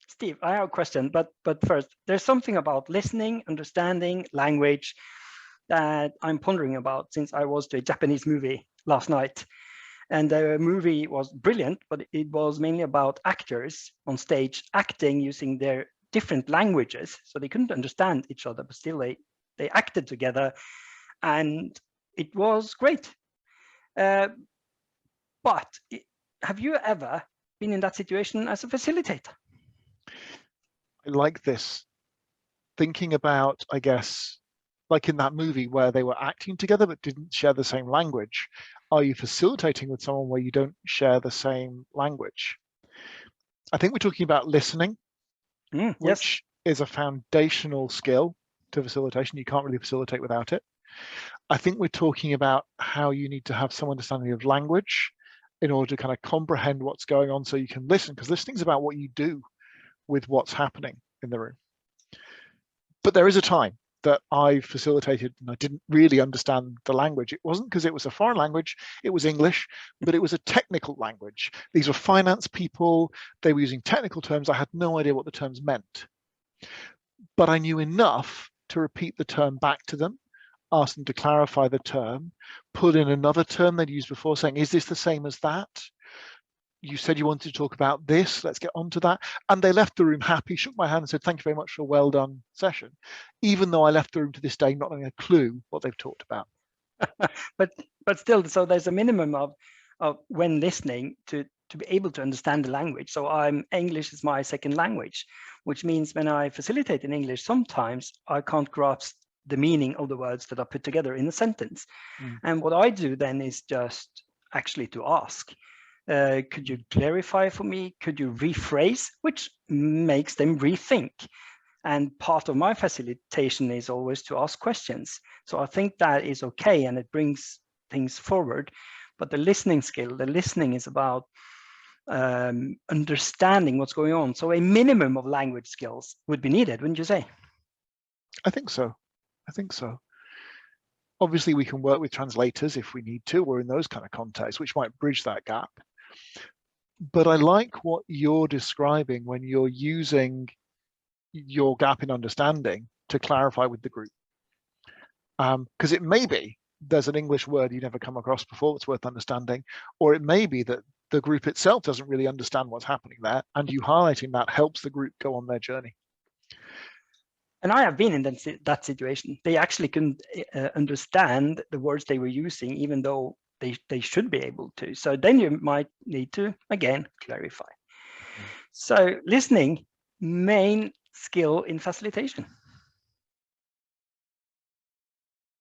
Steve, I have a question, but first, there's something about listening, understanding, language that I'm pondering about since I watched a Japanese movie last night. And the movie was brilliant, but it was mainly about actors on stage acting using their different languages. So they couldn't understand each other, but still they acted together. And it was great. But have you ever been in that situation as a facilitator? I like this. Thinking about, I guess, like in that movie where they were acting together but didn't share the same language. Are you facilitating with someone where you don't share the same language? I think we're talking about listening, Yes. which is a foundational skill to facilitation. You can't really facilitate without it. I think we're talking about how you need to have some understanding of language in order to kind of comprehend what's going on so you can listen, because listening is about what you do with what's happening in the room. But there is a time that I facilitated and I didn't really understand the language. It wasn't because it was a foreign language, it was English, but it was a technical language. These were finance people, they were using technical terms. I had no idea what the terms meant. But I knew enough to repeat the term back to them, ask them to clarify the term, put in another term they'd used before saying, is this the same as that? You said you wanted to talk about this, let's get on to that. And they left the room happy, shook my hand and said, thank you very much for a well done session. Even though I left the room to this day not having a clue what they've talked about. but still, so there's a minimum of when listening to be able to understand the language. So English is my second language, which means when I facilitate in English, sometimes I can't grasp the meaning of the words that are put together in a sentence. And what I do then is just actually to ask, could you clarify for me? Could you rephrase? Which makes them rethink. And part of my facilitation is always to ask questions. So I think that is okay and it brings things forward. But the listening skill, the listening is about understanding what's going on. So a minimum of language skills would be needed, wouldn't you say? I think so. I think so. Obviously, we can work with translators if we need to, or in those kind of contexts, which might bridge that gap. But I like what you're describing when you're using your gap in understanding to clarify with the group. Because it may be there's an English word you never come across before that's worth understanding, or it may be that the group itself doesn't really understand what's happening there, and you highlighting that helps the group go on their journey. And I have been in that situation. They actually couldn't understand the words they were using, even though they should be able to. So then you might need to, again, clarify. So listening, main skill in facilitation.